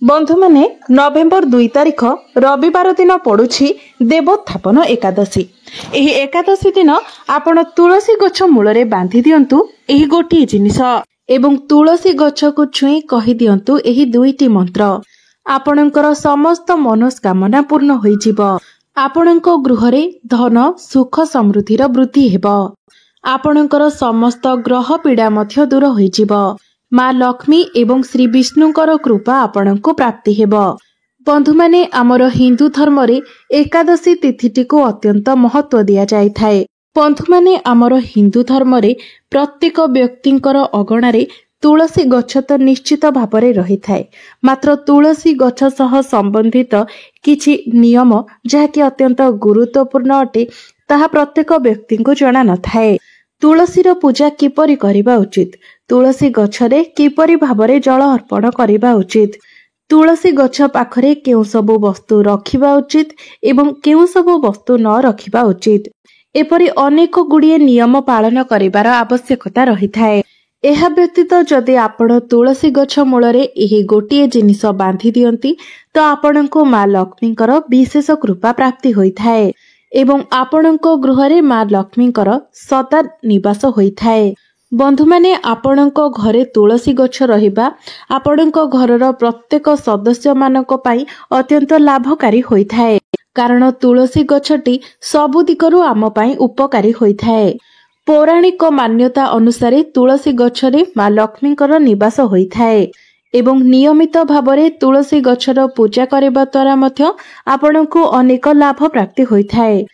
बंधु माने नवेम्बर 2 तारिख रविवार दिन पड़ुछि देवोत्थापन एकादशी। एही एकादशी दिन आपण तुलसी गछ मूल बांधि दियंतु एही गोटी जिनिस एवं तुलसी गछ को छुई कहि दियंतु एही दुईटी मंत्र। आपणकर समस्त मनोस्कामना पूर्ण होइजिब। आपणको गृहरे धन सुख समृद्धिर वृद्धि हेब। आपणकर समस्त ग्रह पीड़ा मध्य दूर होइजिब। माँ लक्ष्मी एवं श्री विष्णुकर कृपा आपणको प्राप्ति हेब। बंधु माने आमर हिंदू धर्म रे एकादशी तिथिटी को अत्यंत महत्व दिया जाय थाए। बंधु माने आमर हिंदू धर्म रे प्रत्येक व्यक्तिंकर अगणारे तुलसी गछ तो निश्चित भावरे रही थाए। मात्र तुलसी गछ सह संबंधित किछि नियम जहाँकि अत्यंत गुरुत्वपूर्ण अटे ताहा प्रत्येक व्यक्ति को जना न थाए। तुलसीर पूजा किपरि करिबा उचित, तुलसी गछरे किपरि भावरे जल अर्पण करिबा उचित, तुलसी गछ पाखरे केउ सबु वस्तु रखिबा उचित एवं केउ सबु वस्तु न रखिबा उचित, एपरि अनेक गुड़िए नियम पालन करिबार आवश्यकता रही थाए। एहा व्यतीत जदि आपण तुलसी गछ मूलरे एही गोटिए जिनिस बांधि दियंती तो आपणको माँ लक्ष्मीकर विशेष कृपा प्राप्ति होइथाए एवं आपणको गृहरे माँ लक्ष्मीकर सदा निवास होइथाए। बंधु माने आपणको घरे तुलसी गछ रहिबा आपणको घरर प्रत्येक सदस्य मानक पई अत्यंत लाभकारी होइथाए। कारण तुलसी गछटी सबु दिगरु आम पई उपकारी होइथाए। पौराणिक मान्यता अनुसारे तुलसी गछरे माँ लक्ष्मीकर निवास होइथाए एवं नियमित भावरे तुलसी गछर पूजा करबा द्वारा मध्य आपणको अनेक लाभ प्राप्ति होइथाए।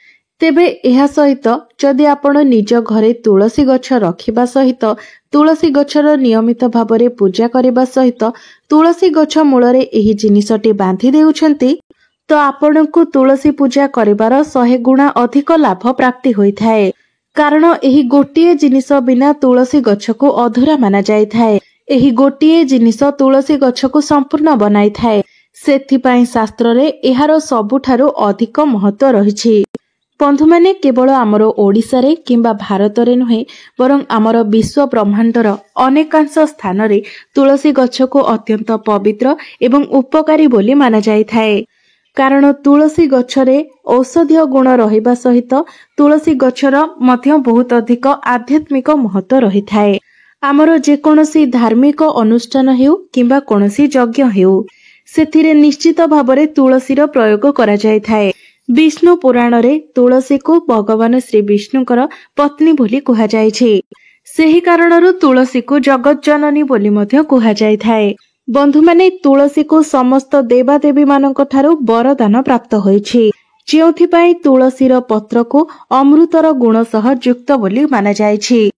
तेबे एहा सहित जदि आपण निज घरे तुलसी गछ रखिबा सहित तुलसी गछर नियमित भावरे पूजा करबा सहित तुलसी गछ मूलरे एही जिनिसटी बांधि देउछंती तो आपणको तुलसी पूजा करिबार 100 गुणा अधिक लाभ प्राप्ति होइथाए। कारण एही गोटिए जिनिस बिना तुलसी गछ को अधूरा माना जाय थाए। एही गोटिए जिनिस तुलसी गछ को संपूर्ण बनाई थाए। सेथिपाई शास्त्र रे एहार सबुठारु अधिक महत्व रहिछि। बंधु माने केवल आमर ओडिसा रे किंबा भारत रे नहे बरं आमर विश्व ब्रह्मांडर अनेकांश स्थान रे तुलसी गछ को अत्यंत पवित्र एवं उपकारी बोली माना जाय थाए। कारण तुलसी गछरे औषधीय गुण रहिबा सहित तुलसी गछर मध्य बहुत अधिक आध्यात्मिक महत्व रही थाए। आमर जेकोनसी धार्मिक अनुष्ठान हेउ किंबा कोनसी यज्ञ हेउ सेथिरे निश्चित भावरे तुलसीर प्रयोग करा जाय थाए। विष्णु पुराण रे तुलसी को भगवान श्री विष्णुकर पत्नी बोली कुहा जायछि। सेही कारणरु तुलसी को जगत जननी बोली मध्य कुहा जाय थाए। बंधु माने तुलसी को समस्त देवादेवी मानक ठारू वरदान प्राप्त होइछि। जेउथिपाई तुलसीर पत्र को अमृतर गुण सह युक्त बोली माना जायछि।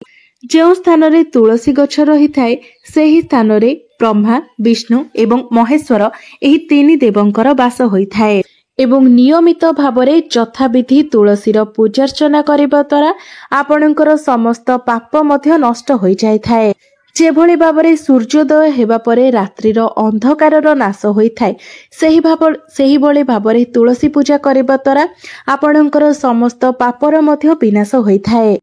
जेउ स्थान रे तुलसी गछ रही थाए सेही स्थान रे ब्रह्मा विष्णु एवं महेश्वर एही तीन देवंकर वास होइथाए एवं नियमित भावरे यथाविधि तुलसीर पूजार्चना करिबा द्वारा आपणकर समस्त पाप मध्य नष्ट होई जाय थाए। जेभଳି भावरे सूर्योदय हेबा परे रात्रिर अंधकारर नाश होइथाए सेही भଳି भावरे तुलसी पूजा करिबा द्वारा आपणकर समस्त पापर मध्य विनाश होइथाए।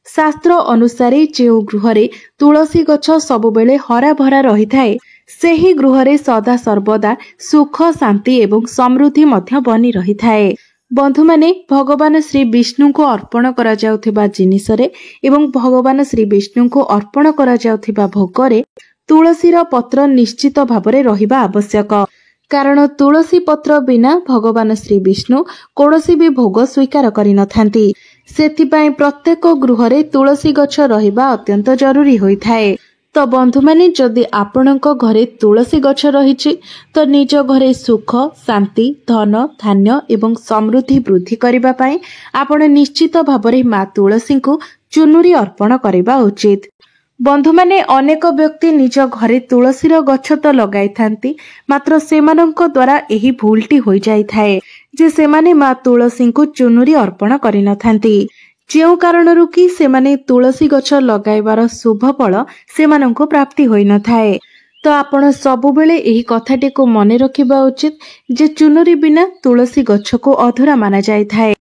शास्त्र अनुसारे जेउ गृहरे तुलसी गछ सबुबेले हरा भरा रहिथाए सेही गृहरे सदा सर्वदा सुख शांति एवं समृद्धि मध्य बनी रहिथाए। बंधु माने भगवान श्री विष्णु को अर्पण करा जाउथिबा जिनिसरे एवं भगवान श्री विष्णु को अर्पण करा जाउथिबा भोगरे तुलसीर पत्र निश्चित भावरे रहिबा आवश्यक। कारण तुलसी पत्र बिना भगवान श्री विष्णु कोनोसी भी भोग स्वीकार करि नथांती। सेथिपाई प्रत्येक गृहरे तुलसी गछ रहिबा अत्यंत जरूरी होइथाए। तो बंधु माने जदि आपणको घरे तुलसी गछ रहिछि तो निज घरे सुख शांति धन धान्य एवं समृद्धि वृद्धि करिबा पई आपण निश्चित भावरे माँ तुलसी को चुनुरी अर्पण करिबा उचित। बंधु माने अनेक व्यक्ति निज घरे तुलसीर गछ तो लगाई थांती मात्र सेमानंक द्वारा एही भूलटी होई जाई थाए जे सेमाने माँ तुलसी को चुनुरी अर्पण करि नथांती। जेउ कारणरु कि सेमाने तुलसी गछ लगाइबार शुभ फल सेमानंको प्राप्ति होई नथाए। तो आपण सबुबेले एही कथाटी को मने रखिबा उचित जे चुनुरी बिना तुलसी गछ को अधूरा माना जाय थाए।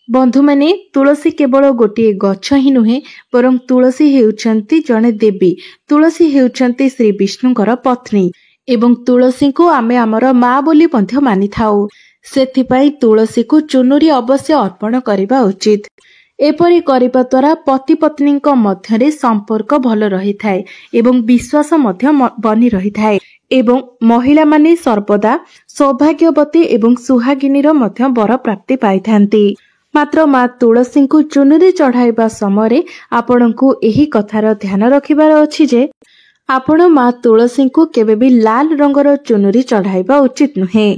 बंधु माने तुलसी केवल गोटिए गछ ही नुहे बरं तुलसी हेउछंती जणे देवी। तुलसी हेउछंती श्री विष्णुकर पत्नी ଏବଂ ତୁଳସୀଙ୍କୁ ଆମେ ଆମର ମା ବୋଲି ମଧ୍ୟ ମାନିଥାଉ। ସେଥିପାଇଁ ତୁଳସୀକୁ ଚୁନୁରି ଅବଶ୍ୟ ଅର୍ପଣ କରିବା ଉଚିତ। ଏପରି କରିବା ଦ୍ୱାରା ପତି ପତ୍ନୀଙ୍କ ମଧ୍ୟରେ ସମ୍ପର୍କ ଭଲ ରହିଥାଏ ଏବଂ ବିଶ୍ୱାସ ମଧ୍ୟ ବନି ରହିଥାଏ ଏବଂ ମହିଳାମାନେ ସର୍ବଦା ସୌଭାଗ୍ୟବତୀ ଏବଂ ସୁହାଗିନୀର ମଧ୍ୟ ବର ପ୍ରାପ୍ତି ପାଇଥାନ୍ତି। ମାତ୍ର ମା ତୁଳସୀଙ୍କୁ ଚୁନୁରି ଚଢ଼ାଇବା ସମୟରେ ଆପଣଙ୍କୁ ଏହି କଥାର ଧ୍ୟାନ ରଖିବାର ଅଛି ଯେ ଆପଣ ମା ତୁଳସୀଙ୍କୁ କେବେ ବି ଲାଲ ରଙ୍ଗର ଚୁନୁରି ଚଢ଼ାଇବା ଉଚିତ ନୁହେଁ,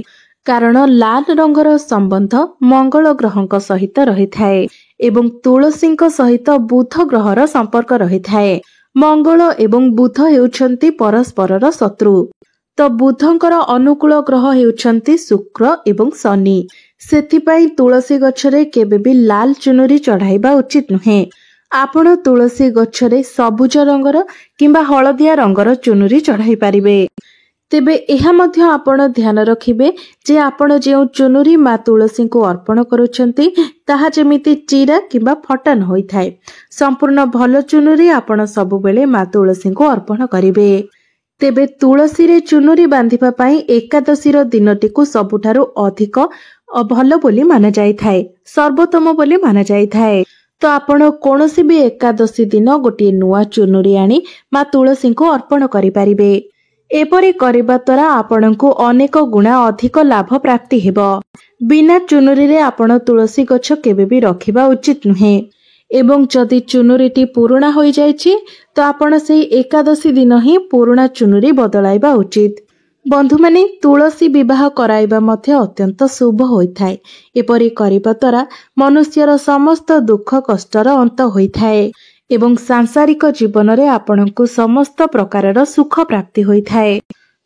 କାରଣ ଲାଲ ରଙ୍ଗର ସମ୍ବନ୍ଧ ମଙ୍ଗଳ ଗ୍ରହଙ୍କ ସହିତ ରହିଥାଏ ଏବଂ ତୁଳସୀଙ୍କ ସହିତ ବୁଧ ଗ୍ରହର ସମ୍ପର୍କ ରହିଥାଏ। ମଙ୍ଗଳ ଏବଂ ବୁଧ ହେଉଛନ୍ତି ପରସ୍ପରର ଶତ୍ରୁ। ତ ବୁଧଙ୍କର ଅନୁକୂଳ ଗ୍ରହ ହେଉଛନ୍ତି ଶୁକ୍ର ଏବଂ ଶନି। ସେଥିପାଇଁ ତୁଳସୀ ଗଛରେ କେବେ ବି ଲାଲ ଚୁନୁରି ଚଢ଼ାଇବା ଉଚିତ ନୁହେଁ। ଆପଣ ତୁଳସୀ ଗଛରେ ସବୁଜ ରଙ୍ଗର କିମ୍ବା ହଳଦିଆ ରଙ୍ଗର ଚୁନୁରି ଚଢ଼ାଇ ପାରିବେ। ତେବେ ଏହା ମଧ୍ୟ ଆପଣ ଧ୍ୟାନ ରଖିବେ ଯେ ଆପଣ ଯେଉଁ ଚୁନୁରି ମା ତୁଳସୀଙ୍କୁ ଅର୍ପଣ କରୁଛନ୍ତି ତାହା ଯେମିତି ଚିରା କିମ୍ବା ଫଟା ନ ହୋଇଥାଏ। ସମ୍ପୂର୍ଣ୍ଣ ଭଲ ଚୁନୁରି ଆପଣ ସବୁବେଳେ ମା ତୁଳସୀଙ୍କୁ ଅର୍ପଣ କରିବେ। ତେବେ ତୁଳସୀରେ ଚୁନୁରି ବାନ୍ଧିବା ପାଇଁ ଏକାଦଶୀର ଦିନଟିକୁ ସବୁଠାରୁ ଅଧିକ ଭଲ ବୋଲି ମାନାଯାଇଥାଏ, ସର୍ବୋତ୍ତମ ବୋଲି ମାନାଯାଇଥାଏ। ତ ଆପଣ କୌଣସି ବି ଏକାଦଶୀ ଦିନ ଗୋଟିଏ ନୂଆ ଚୁନୁରି ଆଣି ମା ତୁଳସୀଙ୍କୁ ଅର୍ପଣ କରିପାରିବେ। ଏପରି କରିବା ଦ୍ୱାରା ଆପଣଙ୍କୁ ଅନେକ ଗୁଣା ଅଧିକ ଲାଭ ପ୍ରାପ୍ତି ହେବ। ବିନା ଚୁନୁରିରେ ଆପଣ ତୁଳସୀ ଗଛ କେବେ ବି ରଖିବା ଉଚିତ ନୁହେଁ ଏବଂ ଯଦି ଚୁନୁରିଟି ପୁରୁଣା ହୋଇଯାଇଛି ତ ଆପଣ ସେହି ଏକାଦଶୀ ଦିନ ହିଁ ପୁରୁଣା ଚୁନୁରି ବଦଳାଇବା ଉଚିତ। ବନ୍ଧୁମାନେ, ତୁଳସୀ ବିବାହ କରାଇବା ମଧ୍ୟ ଅତ୍ୟନ୍ତ ଶୁଭ ହୋଇଥାଏ। ଏପରି କରିବା ଦ୍ୱାରା ମନୁଷ୍ୟର ସମସ୍ତ ଦୁଃଖ କଷ୍ଟର ଅନ୍ତ ହୋଇଥାଏ ଏବଂ ସାଂସାରିକ ଜୀବନରେ ଆପଣଙ୍କୁ ସମସ୍ତ ପ୍ରକାରର ସୁଖ ପ୍ରାପ୍ତି ହୋଇଥାଏ।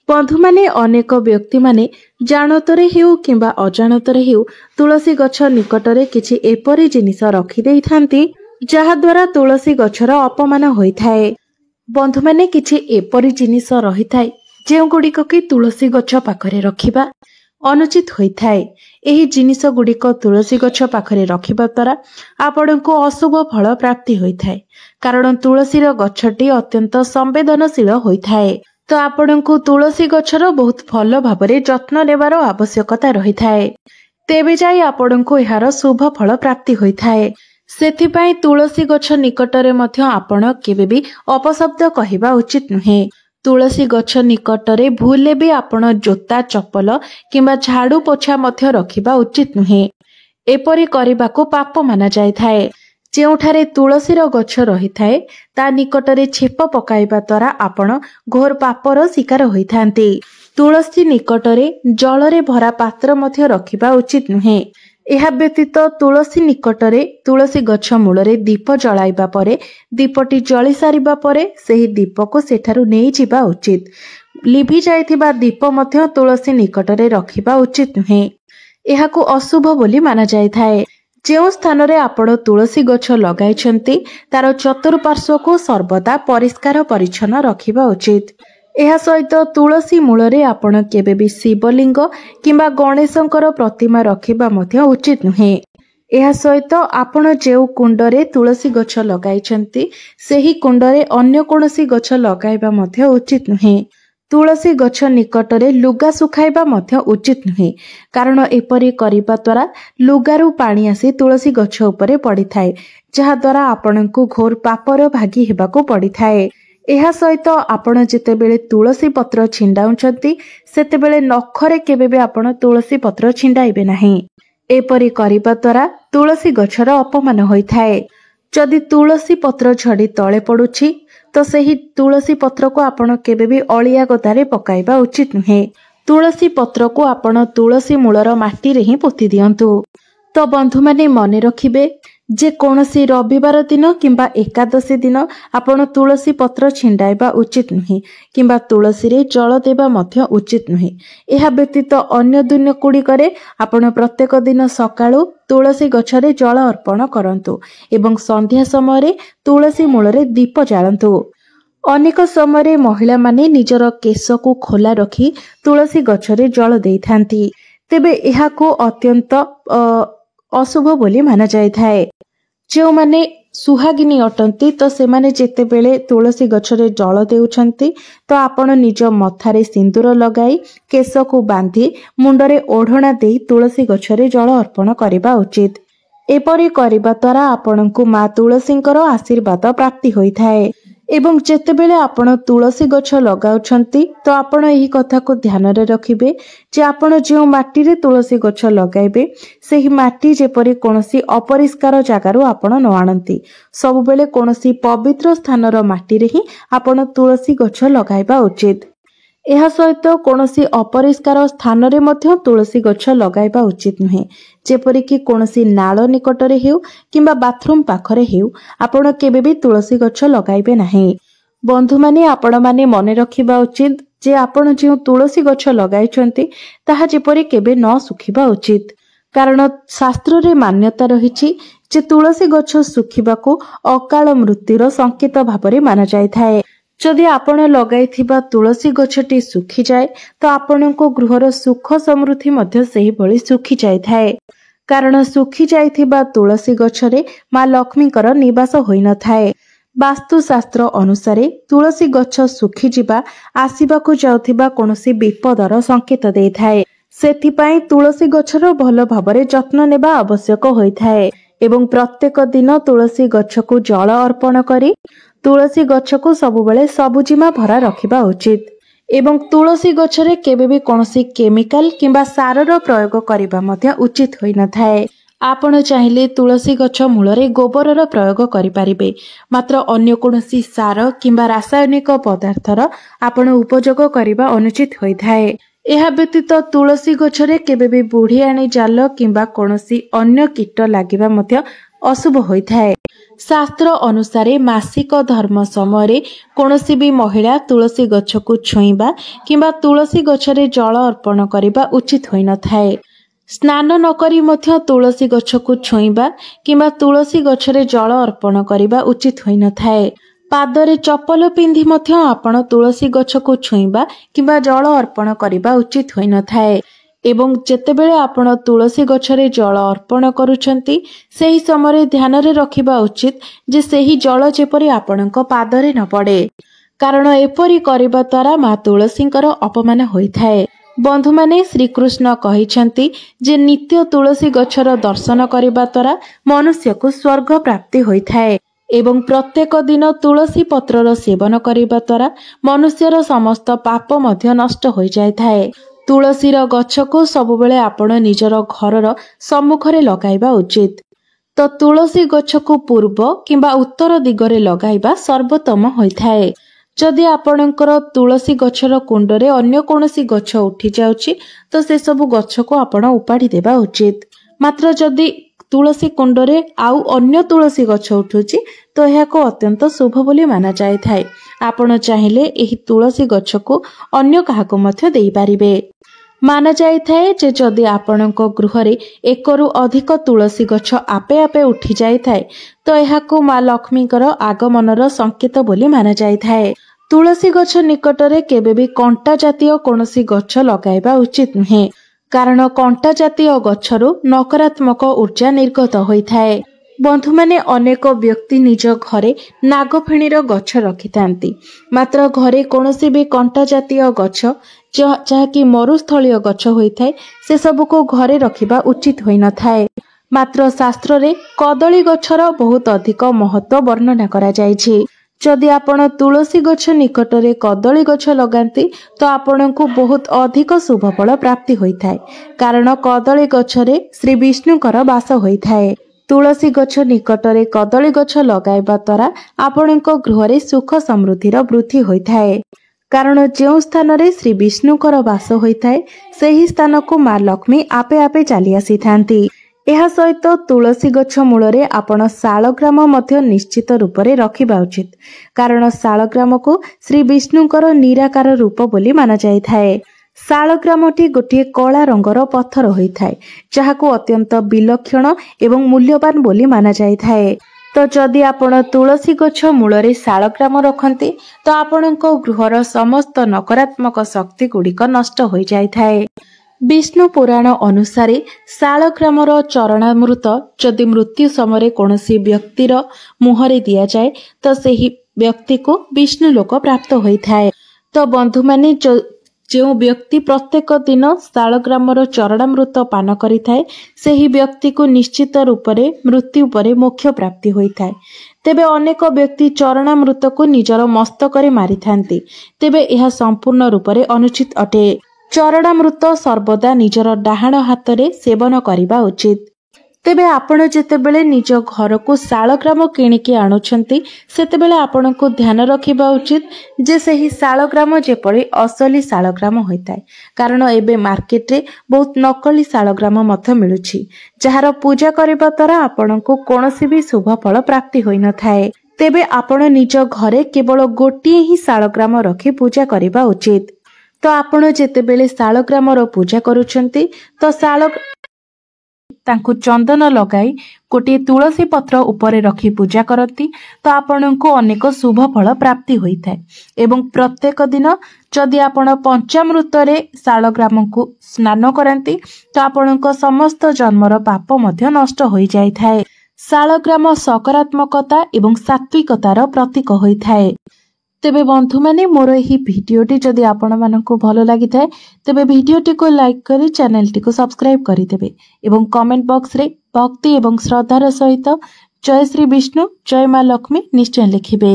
ବନ୍ଧୁମାନେ, ଅନେକ ବ୍ୟକ୍ତିମାନେ ଜାଣତରେ ହେଉ କିମ୍ବା ଅଜାଣତରେ ହେଉ ତୁଳସୀ ଗଛ ନିକଟରେ କିଛି ଏପରି ଜିନିଷ ରଖିଦେଇଥାନ୍ତି ଯାହାଦ୍ୱାରା ତୁଳସୀ ଗଛର ଅପମାନ ହୋଇଥାଏ। ବନ୍ଧୁମାନେ, କିଛି ଏପରି ଜିନିଷ ରହିଥାଏ ଯେଉଁଗୁଡ଼ିକ କି ତୁଳସୀ ଗଛ ପାଖରେ ରଖିବା ଅନୁଚିତ ହୋଇଥାଏ। ଏହି ଜିନିଷ ଗୁଡ଼ିକ ତୁଳସୀ ଗଛ ପାଖରେ ରଖିବା ଦ୍ୱାରା ଆପଣଙ୍କୁ ଅଶୁଭ ଫଳ ପ୍ରାପ୍ତି ହୋଇଥାଏ, କାରଣ ତୁଳସୀର ଗଛଟି ଅତ୍ୟନ୍ତ ସମ୍ବେଦନଶୀଳ ହୋଇଥାଏ। ତ ଆପଣଙ୍କୁ ତୁଳସୀ ଗଛର ବହୁତ ଭଲ ଭାବରେ ଯତ୍ନ ନେବାର ଆବଶ୍ୟକତା ରହିଥାଏ, ତେବେ ଯାଇ ଆପଣଙ୍କୁ ଏହାର ଶୁଭ ଫଳ ପ୍ରାପ୍ତି ହୋଇଥାଏ। ସେଥିପାଇଁ ତୁଳସୀ ଗଛ ନିକଟରେ ମଧ୍ୟ ଆପଣ କେବେ ବି ଅପଶବ୍ଦ କହିବା ଉଚିତ ନୁହେଁ। ତୁଳସୀ ଗଛ ନିକଟରେ ଭୁଲରେ ବି ଆପଣ ଜୋତା ଚପଲ କିମ୍ବା ଝାଡୁ ପୋଛା ମଧ୍ୟ ରଖିବା ଉଚିତ ନୁହେଁ। ଏପରି କରିବାକୁ ପାପ ମାନାଯାଇଥାଏ। ଯେଉଁଠାରେ ତୁଳସୀର ଗଛ ରହିଥାଏ ତା ନିକଟରେ ଛେପ ପକାଇବା ଦ୍ୱାରା ଆପଣ ଘୋର ପାପର ଶିକାର ହୋଇଥାନ୍ତି। ତୁଳସୀ ନିକଟରେ ଜଳରେ ଭରା ପାତ୍ର ମଧ୍ୟ ରଖିବା ଉଚିତ ନୁହେଁ। ଏହା ବ୍ୟତୀତ ତୁଳସୀ ନିକଟରେ ତୁଳସୀ ଗଛ ମୂଳରେ ଦୀପ ଜଳାଇବା ପରେ ଦୀପଟି ଜଳି ସାରିବା ପରେ ସେହି ଦୀପକୁ ସେଠାରୁ ନେଇଯିବା ଉଚିତ। ଲିଭି ଯାଇଥିବା ଦୀପ ମଧ୍ୟ ତୁଳସୀ ନିକଟରେ ରଖିବା ଉଚିତ ନୁହେଁ। ଏହାକୁ ଅଶୁଭ ବୋଲି ମାନାଯାଇଥାଏ। ଯେଉଁ ସ୍ଥାନରେ ଆପଣ ତୁଳସୀ ଗଛ ଲଗାଇଛନ୍ତି ତାର ଚତୁଃପାର୍ଶ୍ୱକୁ ସର୍ବଦା ପରିଷ୍କାର ପରିଚ୍ଛନ୍ନ ରଖିବା ଉଚିତ। ଏହା ସହିତ ତୁଳସୀ ମୂଳରେ ଆପଣ କେବେ ବି ଶିବଲିଙ୍ଗ କିମ୍ବା ଗଣେଶଙ୍କର ପ୍ରତିମା ରଖିବା ମଧ୍ୟ ଉଚିତ ନୁହେଁ। ଏହା ସହିତ ଆପଣ ଯେଉଁ କୁଣ୍ଡରେ ତୁଳସୀ ଗଛ ଲଗାଇଛନ୍ତି ସେହି କୁଣ୍ଡରେ ଅନ୍ୟ କୌଣସି ଗଛ ଲଗାଇବା ମଧ୍ୟ ଉଚିତ ନୁହେଁ। ତୁଳସୀ ଗଛ ନିକଟରେ ଲୁଗା ଶୁଖାଇବା ମଧ୍ୟ ଉଚିତ ନୁହେଁ, କାରଣ ଏପରି କରିବା ଦ୍ୱାରା ଲୁଗାରୁ ପାଣି ଆସି ତୁଳସୀ ଗଛ ଉପରେ ପଡ଼ିଥାଏ, ଯାହାଦ୍ୱାରା ଆପଣଙ୍କୁ ଘୋର ପାପର ଭାଗୀ ହେବାକୁ ପଡ଼ିଥାଏ। ଏହା ସହିତ ଆପଣ ଯେତେବେଳେ ତୁଳସୀ ପତ୍ର ଛିଣ୍ଡାଉଛନ୍ତି ସେତେବେଳେ ନଖରେ କେବେ ବି ଆପଣ ତୁଳସୀ ପତ୍ର ଛିଣ୍ଡାଇବେ ନାହିଁ। ଏପରି କରିବା ଦ୍ୱାରା ତୁଳସୀ ଗଛର ଅପମାନ ହୋଇଥାଏ। ଯଦି ତୁଳସୀ ପତ୍ର ଝଡ଼ି ତଳେ ପଡୁଛି ତ ସେହି ତୁଳସୀ ପତ୍ରକୁ ଆପଣ କେବେ ବି ଅଳିଆ ଗଦାରେ ପକାଇବା ଉଚିତ ନୁହେଁ। ତୁଳସୀ ପତ୍ରକୁ ଆପଣ ତୁଳସୀ ମୂଳର ମାଟିରେ ହିଁ ପୋତି ଦିଅନ୍ତୁ। ତ ବନ୍ଧୁମାନେ, ମନେ ରଖିବେ ଯେ କୌଣସି ରବିବାର ଦିନ କିମ୍ବା ଏକାଦଶୀ ଦିନ ଆପଣ ତୁଳସୀ ପତ୍ର ଛିଣ୍ଡାଇବା ଉଚିତ ନୁହେଁ କିମ୍ବା ତୁଳସୀରେ ଜଳ ଦେବା ମଧ୍ୟ ଉଚିତ ନୁହେଁ। ଏହା ବ୍ୟତୀତ ଅନ୍ୟ ଦିନ ଗୁଡ଼ିକରେ ଆପଣ ପ୍ରତ୍ୟେକ ଦିନ ସକାଳୁ ତୁଳସୀ ଗଛରେ ଜଳ ଅର୍ପଣ କରନ୍ତୁ ଏବଂ ସନ୍ଧ୍ୟା ସମୟରେ ତୁଳସୀ ମୂଳରେ ଦୀପ ଜାଳନ୍ତୁ। ଅନେକ ସମୟରେ ମହିଳାମାନେ ନିଜର କେଶକୁ ଖୋଲା ରଖି ତୁଳସୀ ଗଛରେ ଜଳ ଦେଇଥାନ୍ତି, ତେବେ ଏହାକୁ ଅତ୍ୟନ୍ତ ଅଶୁଭ ବୋଲି ମାନାଯାଇଥାଏ। ଯେଉଁମାନେ सुहागिनी अटंती तो सेमाने जेतेबेले तुलसी गछरे जल देउछंती तो आपण निज मथारे सिंदूर लगाई केश को बांधी मुंडरे ओढ़णा देई तुलसी गछरे जल अर्पण करबा उचित। एपरि करबा द्वारा आपणको माँ तुलसींकर आशीर्वाद प्राप्ति होइथाए। एवं जेतेबेले आपण तुलसी गछ लगाउछंती तो आपण एही कथा को ध्यान रे रखिबे जे आपण जे माटी रे तुलसी गछ लगाइबे सेही माटी जेपरि कोनोसी अपरिष्कार जगारू आपण न आणंती। सब बेले कोनोसी पवित्र स्थानर माटी रे ही आपण तुलसी गछ लगाइबा उचित। एहा सहित कोनोसी अपरिष्कार स्थान रे मध्य तुलसी गछ लगाइबा उचित नुहे। जेपरि कि कोनोसी नाଳ निकटरे हेउ किंबा बाथरूम पाखरे हेउ आपण केबे भी तुलसी गछ लगाइबे नाही। बंधु माने आपण माने मने रखिबा उचित जे आपण जे तुलसी गछ लगाइछंती ताहा जेपरि केबे न सुखिबा उचित। कारण शास्त्र रे मान्यता रहिछि जे तुलसी गछ सुखिबाको अकाल मृत्युर संकेत भाबरे माना जायथाए। जदि आपण लगाइथिबा तुलसी गछटी सुखी जाए तो आपणको गृहर सुख समृद्धि मध्य सेही भली सुखी जायथाए। कारण सुखी जाइथिबा तुलसी गछरे माँ लक्ष्मीकर निवास होई न थाए। वास्तुशास्त्र अनुसारे तुलसी गछ सुखी जिबा आसीबाकू जाउथिबा कोनोसी विपदर संकेत देइथाए। सेथिपाई तुलसी गछर भल भाबरे जत्न नेबा आवश्यक होइथाए एवं प्रत्येक दिन तुलसी गछकू जल अर्पण करी तुलसी गछकू सबुबेले सबुजिमा भरा रखिबा उचित। एवं तुलसी गछरे केबे भी कोनोसी केमिकल किंबा सारर प्रयोग करिबा मध्य उचित होई न थाए। आपण चाहिले तुलसी गछ मूलरे गोबरर प्रयोग करि पारिबे, मात्र अन्य कोनोसी सार किंबा रासायनिक पदार्थर आपण उपयोग करिबा अनुचित होई थाए। एहा व्यतीत तुलसी गछरे केबे भी बुढ़ियाणी जाल किंबा कोनोसी अन्य कीट लागिबा मध्य अशुभ होई थाए। शास्त्र अनुसारे मासिक धर्म समय कोनोसी भी महिला तुलसी गछकू छुईबा किंबा तुलसी गछरे जल अर्पण करिबा उचित होई न थाए। स्नान नकरी मध्य तुलसी गछकू छुईबा किंबा तुलसी गछरे जल अर्पण करिबा उचित होई न थाए। पादरे चप्पल पिंधि मध्य आपण तुलसी गछकू छुईबा किंबा जल अर्पण करिबा उचित होई न थाए। एवं जेतेबेले आपण तुलसी गछरे जल अर्पण करूछंती सेही समय ध्यान रे रखिबा उचित जे सेही जल जेपरि आपणक पादरे न पड़े। कारण एपरि करिबा द्वारा माँ तुलसींकर अपमान होइथाए। बंधु माने श्रीकृष्ण कहिछंती जे नित्य तुलसी गछर दर्शन करिबा द्वारा मनुष्य को स्वर्ग प्राप्ति होइथाए एवं प्रत्येक दिन तुलसी पत्रर सेवन करिबा द्वारा मनुष्यर समस्त पाप मध्य नष्ट होई जायथाए। तुलसीर गछको सबुबेले आपण निजर घरर सम्मुखरे लगाइबा उचित। तो तुलसी गछको पूर्व किंबा उत्तर दिगरे लगाइबा सर्वोत्तम होइथाए। जदि आपणकर तुलसी गछर कुंडरे अन्य कोनोसी गछ उठी जाउची तो से सब गछको आपण उपाड़ी देबा उचित। मात्र जदि तुलसी कुंडरे आउ अन्य तुलसी गछ उठुची तो एहाको अत्यंत शुभ बोली माना जायथाए। आपण चाहिले एही तुलसी गछको अन्य काहाको मध्य देई पारिबे। माना जायथाए जे जदि आपणको गृहरे एकरु अधिक तुलसी गछ आपे आपे उठी जायथाए तो एहाको माँ लक्ष्मीकर आगमनर संकेत बोली माना जायथाए। तुलसी गछ निकटरे केबे भी कंटा जातीय कोनोसी गछ लगाइबा उचित नुहे। कारण कंटा जातीय गछरु नकारात्मक ऊर्जा निर्गत होइथाए। बंधु माने अनेक व्यक्ति निज घरे नागफेणीर गछ रखिथांती, मात्र घरे कोनोसी भी कंटा जातीय गछ जहाँकि मरुस्थलीय गछ होइथाए से सबको घरे रखिबा उचित होई न थाए। मात्र शास्त्र रे कदली गछर बहुत अधिक महत्व वर्णना करा जायछि। जदि आपण तुलसी गछ निकटरे कदली गछ लगांती तो आपणको बहुत अधिक शुभ फल प्राप्ति होइथाए। कारण कदली गछरे श्री विष्णुकर वास होइथाए। तुलसी गछ निकटरे कदली गछ लगाइबा द्वारा आपणको गृहरे सुख समृद्धिर वृद्धि होइथाए। कारण जो स्थान रे श्री विष्णुकर वास होइथाए सेही स्थान को माँ लक्ष्मी आपे आपे चली आसीथांती। एहा सहित तुलसी गछ मूलरे आपण शालग्राम मध्य निश्चित रूपरे रखिबा उचित। कारण शालग्राम को श्री विष्णुकर निराकार रूप बोली माना जायथाए। शालग्रामटी गोटे कला रंगर पत्थर होइथाए जहाको अत्यंत विलक्षण एवं मूल्यवान बोली माना जायथाए। तो जदि आपण तुलसी गछ मूलरे शालग्राम रखंती तो आपणको गृहर समस्त नकारात्मक शक्ति गुड़िक नष्ट होई जायथाए। विष्णु पुराण अनुसार शालग्रामर चरणामृत जदि मृत्यु समय कौनसी व्यक्तिर मुहरे दि जाए तो सही व्यक्ति को विष्णु लोक प्राप्त होता है। तो बंधु माने जो व्यक्ति प्रत्येक दिन शालग्रामर चरणामृत पान करिथाए सही व्यक्ति को निश्चित रूप से मृत्यु पर मोक्ष प्राप्ति होता है। तेबे अनेक व्यक्ति चरणामृत को निजर मस्तकरे मारिथांती, तेबे यह संपूर्ण रूप से अनुचित अटे। चरणामृत सर्वदा निजर डाहाण हाथ में सेवन करने उचित। तेबे आपण जेतेबेले निज घर को शालग्राम किणिकी आणुछंती सेतेबेले आपण को ध्यान रखिबा उचित जे सही शालग्राम जेपरि असली शालग्राम होइताय, कारण एबे मार्केट रे बहुत नकली शालग्राम मध्य मिलुछि जहार पूजा करबा द्वारा आपण को कोनोसी भी शुभ फल प्राप्ति होई न थाए। तेबे आपण निज घरे केवल गोटिए ही शालग्राम रखी पूजा करबा उचित। तो आपण जेतेबेले शालग्रामर पूजा करूछंती तो तांकु चंदन लगाई गोटे तुलसी पत्र उपरे रखी पूजा करती तो आपण को अनेक शुभ फल प्राप्ति होता है। एवं प्रत्येक दिन जदि आपण पंचामृत रे शालग्राम को स्नान करती तो आपण को समस्त जन्मर पाप मध्य नष्ट हो जाई थाए। शालग्राम सकारात्मकता एवं सात्विकतार प्रतीक होता है। तेबे बंधु माने मोर एही भिडियोटी जदि आपण मानकु भलो लागि थाए तेबे भिडियोटी को लाइक करी चैनल टी को सब्सक्राइब करि देबे एवं कमेंट बॉक्स रे भक्ति एवं श्रद्धार सहित जय श्री विष्णु जय मां लक्ष्मी निश्चय लिखिबे।